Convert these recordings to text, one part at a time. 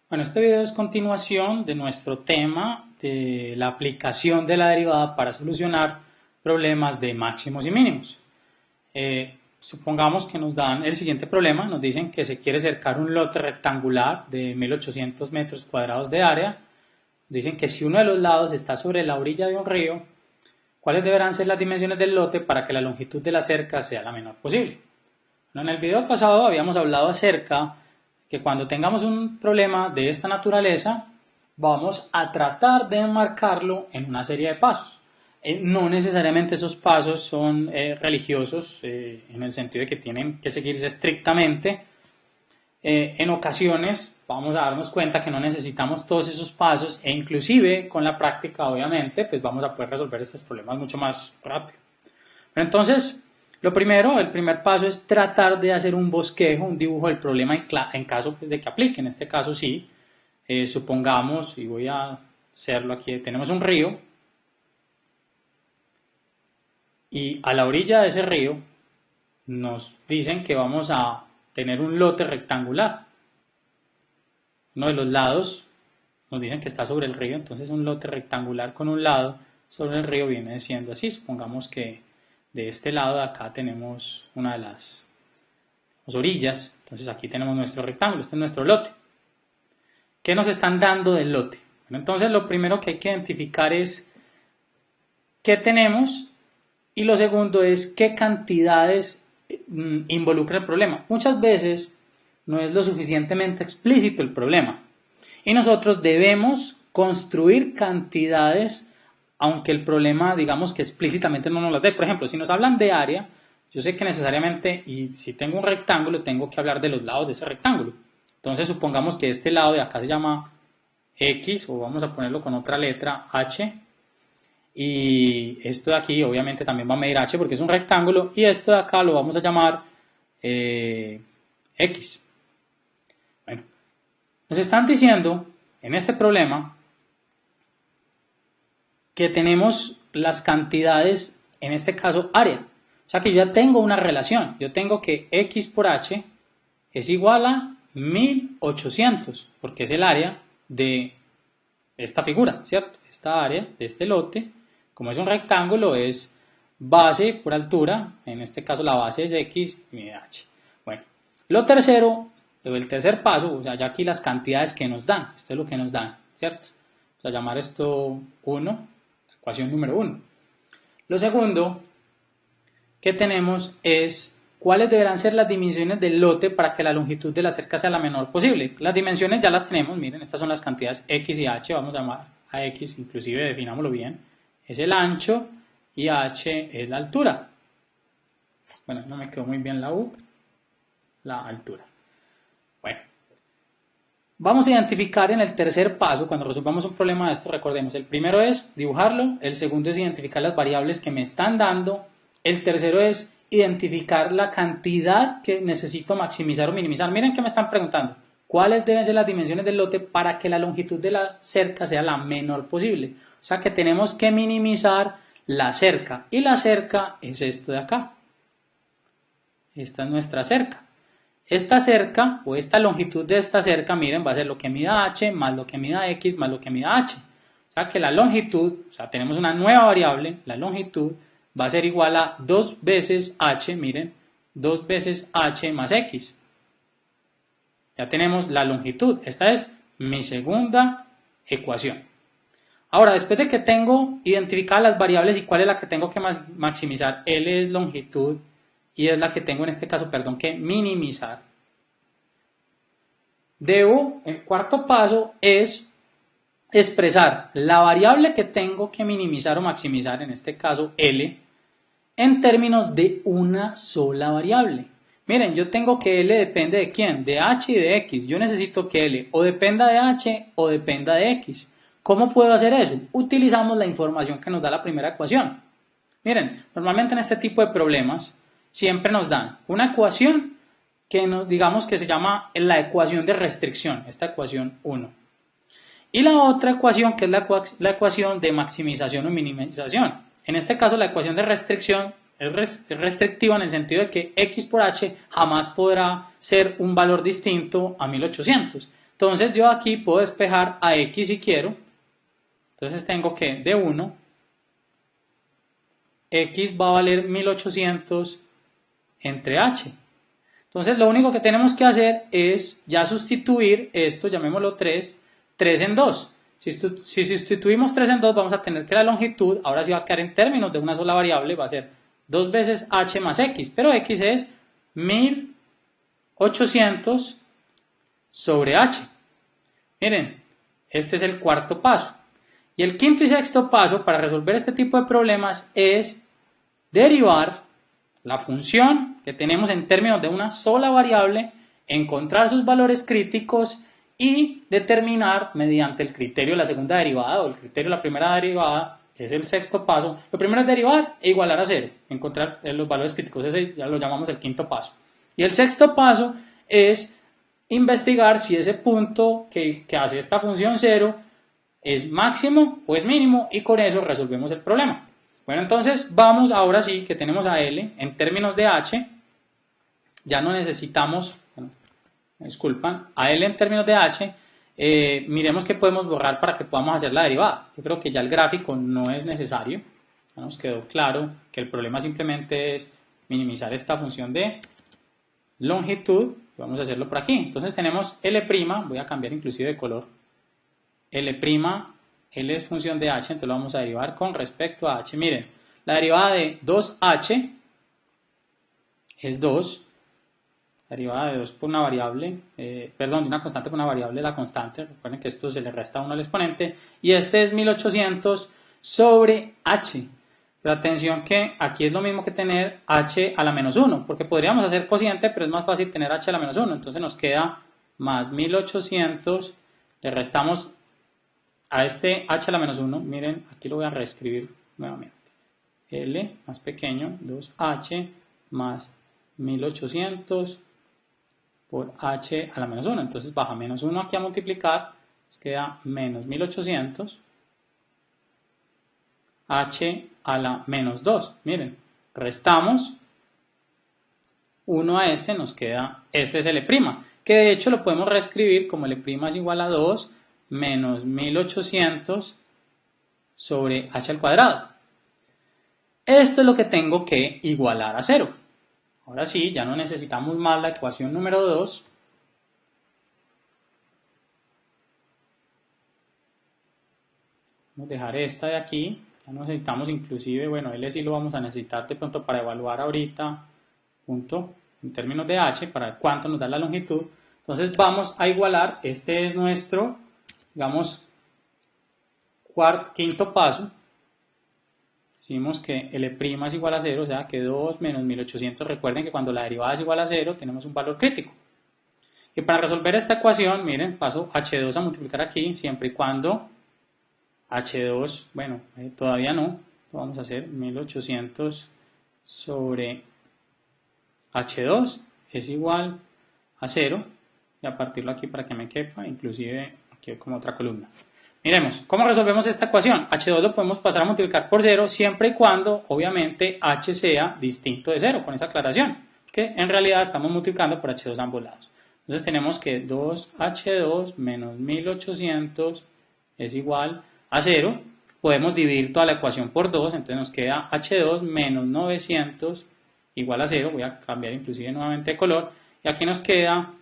Bueno, este video es continuación de nuestro tema de la aplicación de la derivada para solucionar problemas de máximos y mínimos. Supongamos que nos dan el siguiente problema, nos dicen que se quiere cercar un lote rectangular de 1800 metros cuadrados de área. Dicen que si uno de los lados está sobre la orilla de un río, ¿cuáles deberán ser las dimensiones del lote para que la longitud de la cerca sea la menor posible? Bueno, en el video pasado habíamos hablado acerca que cuando tengamos un problema de esta naturaleza, vamos a tratar de enmarcarlo en una serie de pasos. No necesariamente esos pasos son religiosos en el sentido de que tienen que seguirse estrictamente. En ocasiones vamos a darnos cuenta que no necesitamos todos esos pasos e inclusive con la práctica obviamente pues vamos a poder resolver estos problemas mucho más rápido. Pero entonces el primer paso es tratar de hacer un bosquejo, un dibujo del problema en caso pues, de que aplique. En este caso sí, supongamos, y voy a hacerlo aquí, tenemos un río y a la orilla de ese río nos dicen que vamos a tener un lote rectangular. Uno de los lados nos dicen que está sobre el río, entonces un lote rectangular con un lado sobre el río viene siendo así. Supongamos que de este lado de acá tenemos una de las orillas, entonces aquí tenemos nuestro rectángulo, este es nuestro lote. ¿Qué nos están dando del lote? Bueno, entonces lo primero que hay que identificar es qué tenemos y lo segundo es qué cantidades involucra el problema. Muchas veces no es lo suficientemente explícito el problema y nosotros debemos construir cantidades aunque el problema, digamos que explícitamente no nos lo dé. Por ejemplo, si nos hablan de área, yo sé que necesariamente, y si tengo un rectángulo, tengo que hablar de los lados de ese rectángulo. Entonces, supongamos que este lado de acá se llama X, o vamos a ponerlo con otra letra, H. Y esto de aquí, obviamente, también va a medir H porque es un rectángulo. Y esto de acá lo vamos a llamar X. Bueno, nos están diciendo, en este problema, que tenemos las cantidades, en este caso área. O sea que yo ya tengo una relación. Yo tengo que X por H es igual a 1800, porque es el área de esta figura, ¿cierto? Esta área de este lote, como es un rectángulo, es base por altura, en este caso la base es X y mide H. Bueno, lo tercero, el tercer paso, o sea, ya aquí las cantidades que nos dan, esto es lo que nos dan, ¿cierto? Vamos a llamar esto 1. Ecuación número 1. Lo segundo que tenemos es cuáles deberán ser las dimensiones del lote para que la longitud de la cerca sea la menor posible. Las dimensiones ya las tenemos, miren, estas son las cantidades X y H, vamos a llamar a X, inclusive definámoslo bien, es el ancho y H es la altura. Bueno, no me quedó muy bien la U, la altura. Bueno. Vamos a identificar en el tercer paso, cuando resolvamos un problema de esto, recordemos, el primero es dibujarlo, el segundo es identificar las variables que me están dando, el tercero es identificar la cantidad que necesito maximizar o minimizar. Miren que me están preguntando, ¿cuáles deben ser las dimensiones del lote para que la longitud de la cerca sea la menor posible? O sea que tenemos que minimizar la cerca, y la cerca es esto de acá. Esta es nuestra cerca. Esta cerca, o esta longitud de esta cerca, miren, va a ser lo que mida H más lo que mida X más lo que mida H. O sea que la longitud, o sea, tenemos una nueva variable, la longitud va a ser igual a 2 veces H, miren, 2 veces H más X. Ya tenemos la longitud. Esta es mi segunda ecuación. Ahora, después de que tengo identificadas las variables y cuál es la que tengo que maximizar, L es longitud, y es la que tengo en este caso, que minimizar. El cuarto paso es expresar la variable que tengo que minimizar o maximizar, en este caso L, en términos de una sola variable. Miren, yo tengo que L depende de ¿quién? De H y de X. Yo necesito que L o dependa de H o dependa de X. ¿Cómo puedo hacer eso? Utilizamos la información que nos da la primera ecuación. Miren, normalmente en este tipo de problemas siempre nos dan una ecuación que digamos que se llama la ecuación de restricción, esta ecuación 1. Y la otra ecuación que es la ecuación de maximización o minimización. En este caso la ecuación de restricción es restrictiva en el sentido de que X por H jamás podrá ser un valor distinto a 1800. Entonces yo aquí puedo despejar a x si quiero. Entonces tengo que de 1, x va a valer 1800 entre h. Entonces lo único que tenemos que hacer es ya sustituir esto, llamémoslo 3 en 2. Si sustituimos 3 en 2 vamos a tener que la longitud, ahora sí va a quedar en términos de una sola variable, va a ser 2 veces h más x, pero x es 1800 sobre h. Miren, este es el cuarto paso. Y el quinto y sexto paso para resolver este tipo de problemas es derivar la función que tenemos en términos de una sola variable, encontrar sus valores críticos y determinar mediante el criterio de la segunda derivada o el criterio de la primera derivada, que es el sexto paso. Lo primero es derivar e igualar a cero, encontrar los valores críticos, ese ya lo llamamos el quinto paso. Y el sexto paso es investigar si ese punto que hace esta función 0 es máximo o es mínimo y con eso resolvemos el problema. Bueno, entonces vamos ahora sí que tenemos a L en términos de H, ya no necesitamos, disculpan, a L en términos de H, miremos qué podemos borrar para que podamos hacer la derivada. Yo creo que ya el gráfico no es necesario, ya nos quedó claro que el problema simplemente es minimizar esta función de longitud. Vamos a hacerlo por aquí. Entonces tenemos L', voy a cambiar inclusive de color. L es función de h, entonces lo vamos a derivar con respecto a h. Miren, la derivada de 2h es 2. La derivada de 2 por una variable, de una constante por una variable, la constante. Recuerden que esto se le resta 1 al exponente. Y este es 1800 sobre h. Pero atención que aquí es lo mismo que tener h a la menos 1, porque podríamos hacer cociente, pero es más fácil tener h a la menos 1. Entonces nos queda más 1800, le restamos a este h a la menos 1, miren, aquí lo voy a reescribir nuevamente. L más pequeño, 2h más 1800 por h a la menos 1. Entonces baja menos 1 aquí a multiplicar, nos queda menos 1800 h a la menos 2. Miren, restamos 1 a este, nos queda, este es L', que de hecho lo podemos reescribir como L' es igual a 2 menos 1800 sobre h al cuadrado. Esto es lo que tengo que igualar a 0. Ahora sí, ya no necesitamos más la ecuación número 2. Vamos a dejar esta de aquí. Ya no necesitamos inclusive, bueno, L sí lo vamos a necesitar de pronto para evaluar ahorita, punto, en términos de h, para ver cuánto nos da la longitud. Entonces vamos a igualar, este es nuestro, digamos, quinto paso. Decimos que L' es igual a 0, o sea que 2 menos 1800, recuerden que cuando la derivada es igual a 0 tenemos un valor crítico. Y para resolver esta ecuación, miren, paso H2 a multiplicar aquí, siempre y cuando H2, bueno, todavía no, lo vamos a hacer 1800 sobre H2 es igual a 0, y a partirlo aquí para que me quepa, inclusive aquí como otra columna. Miremos, ¿cómo resolvemos esta ecuación? H2 lo podemos pasar a multiplicar por 0 siempre y cuando, obviamente, H sea distinto de 0, con esa aclaración, que en realidad estamos multiplicando por H2 a ambos lados. Entonces tenemos que 2H2 menos 1800 es igual a 0. Podemos dividir toda la ecuación por 2, entonces nos queda H2 menos 900 igual a 0. Voy a cambiar inclusive nuevamente de color. Y aquí nos queda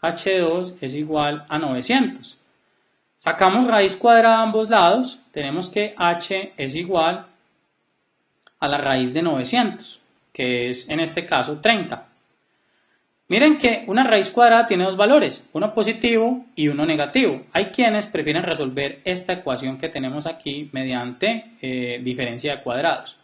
H2 es igual a 900. Sacamos raíz cuadrada a ambos lados. Tenemos que H es igual a la raíz de 900, que es en este caso 30. Miren que una raíz cuadrada tiene dos valores, uno positivo y uno negativo. Hay quienes prefieren resolver esta ecuación que tenemos aquí mediante diferencia de cuadrados.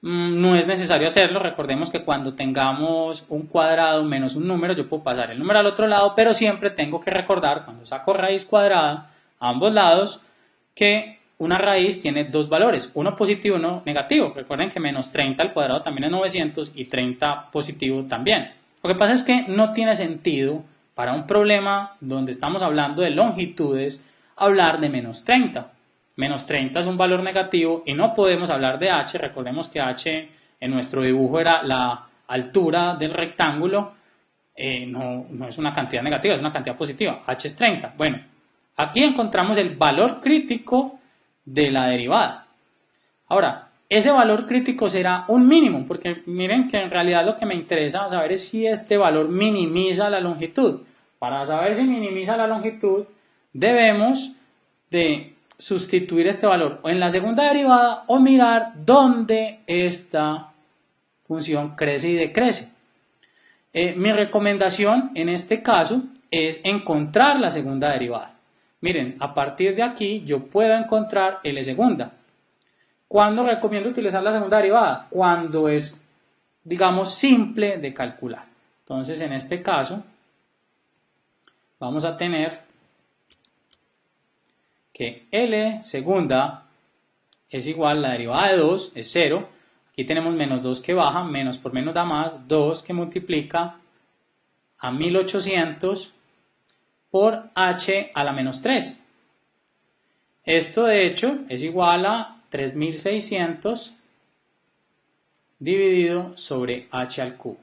No es necesario hacerlo, recordemos que cuando tengamos un cuadrado menos un número, yo puedo pasar el número al otro lado, pero siempre tengo que recordar, cuando saco raíz cuadrada a ambos lados, que una raíz tiene dos valores, uno positivo y uno negativo. Recuerden que menos 30 al cuadrado también es 900 y 30 positivo también. Lo que pasa es que no tiene sentido para un problema donde estamos hablando de longitudes hablar de menos 30. Menos 30 es un valor negativo y no podemos hablar de h. Recordemos que h en nuestro dibujo era la altura del rectángulo. no es una cantidad negativa, es una cantidad positiva. H es 30. Bueno, aquí encontramos el valor crítico de la derivada. Ahora, ese valor crítico será un mínimo, porque miren que en realidad lo que me interesa saber es si este valor minimiza la longitud. Para saber si minimiza la longitud, debemos de sustituir este valor o en la segunda derivada o mirar dónde esta función crece y decrece. Mi recomendación en este caso es encontrar la segunda derivada. Miren, a partir de aquí yo puedo encontrar L segunda. ¿Cuándo recomiendo utilizar la segunda derivada? Cuando es, digamos, simple de calcular. Entonces, en este caso, vamos a tener que L segunda es igual a la derivada de 2, es 0. Aquí tenemos menos 2 que baja, menos por menos da más, 2 que multiplica a 1800 por h a la menos 3. Esto de hecho es igual a 3600 dividido sobre h al cubo.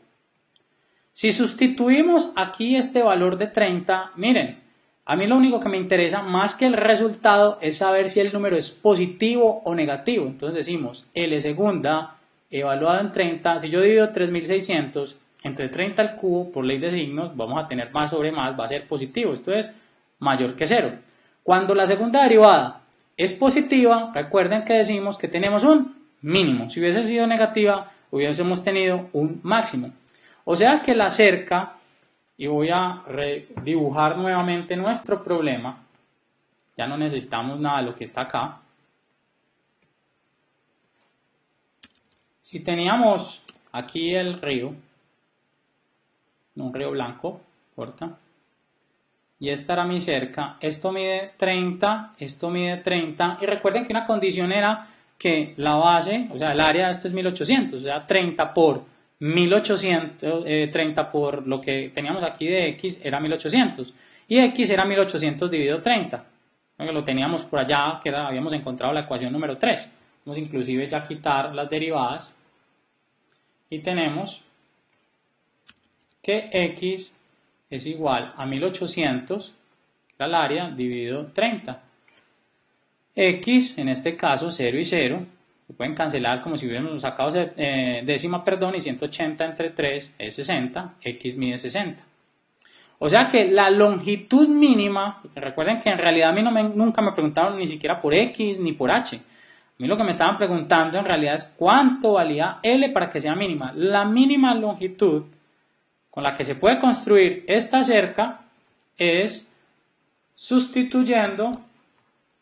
Si sustituimos aquí este valor de 30, miren, a mí lo único que me interesa más que el resultado es saber si el número es positivo o negativo. Entonces decimos L segunda evaluado en 30, si yo divido 3600 entre 30 al cubo por ley de signos, vamos a tener más sobre más, va a ser positivo, esto es mayor que 0. Cuando la segunda derivada es positiva, recuerden que decimos que tenemos un mínimo. Si hubiese sido negativa, hubiésemos tenido un máximo. O sea que la cerca, y voy a redibujar nuevamente nuestro problema, ya no necesitamos nada de lo que está acá. Si teníamos aquí el río, un río blanco, corta, y esta era mi cerca, esto mide 30, esto mide 30, y recuerden que una condición era que la base, o sea, el área de esto es 1800, o sea, 30 por 1800, 30 por lo que teníamos aquí de x era 1800, y x era 1800 dividido 30, lo teníamos por allá, que habíamos encontrado la ecuación número 3, vamos inclusive ya a quitar las derivadas, y tenemos que x es igual a 1800, que era el área, dividido 30. X, en este caso 0 y 0, se pueden cancelar como si hubiéramos sacado décima, perdón, y 180 entre 3 es 60, x mide 60. O sea que la longitud mínima, recuerden que en realidad a mí nunca me preguntaron ni siquiera por x ni por h. A mí lo que me estaban preguntando en realidad es cuánto valía L para que sea mínima. La mínima longitud con la que se puede construir esta cerca es sustituyendo,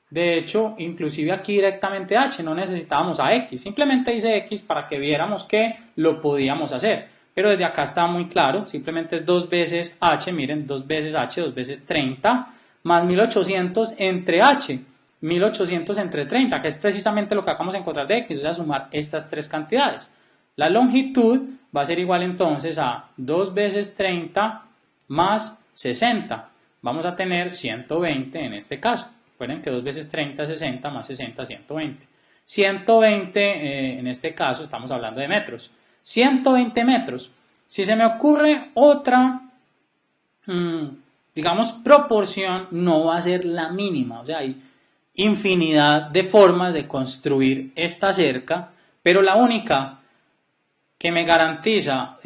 de hecho, inclusive aquí directamente h, no necesitábamos a x, simplemente hice x para que viéramos que lo podíamos hacer, pero desde acá está muy claro, simplemente es 2 veces h, miren, 2 veces h, 2 veces 30, más 1800 entre h, 1800 entre 30, que es precisamente lo que acabamos de encontrar de x, o sea, sumar estas tres cantidades. La longitud va a ser igual entonces a 2 veces 30 más 60. Vamos a tener 120 en este caso. Recuerden que 2 veces 30 es 60 más 60, 120. 120 en este caso estamos hablando de metros. 120 metros. Si se me ocurre otra, digamos, proporción, no va a ser la mínima. O sea, hay infinidad de formas de construir esta cerca, pero la única que me garantiza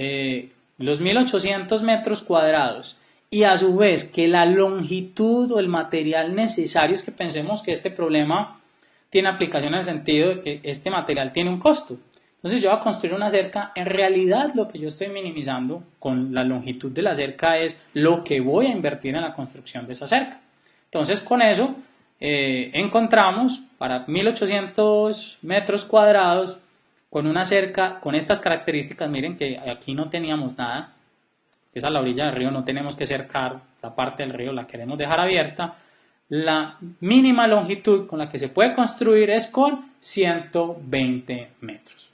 los 1800 metros cuadrados y a su vez que la longitud o el material necesario, es que pensemos que este problema tiene aplicación en el sentido de que este material tiene un costo. Entonces yo voy a construir una cerca, en realidad lo que yo estoy minimizando con la longitud de la cerca es lo que voy a invertir en la construcción de esa cerca. Entonces con eso encontramos para 1800 metros cuadrados con una cerca con estas características, miren que aquí no teníamos nada, es a la orilla del río, no tenemos que cercar la parte del río, la queremos dejar abierta. La mínima longitud con la que se puede construir es con 120 metros.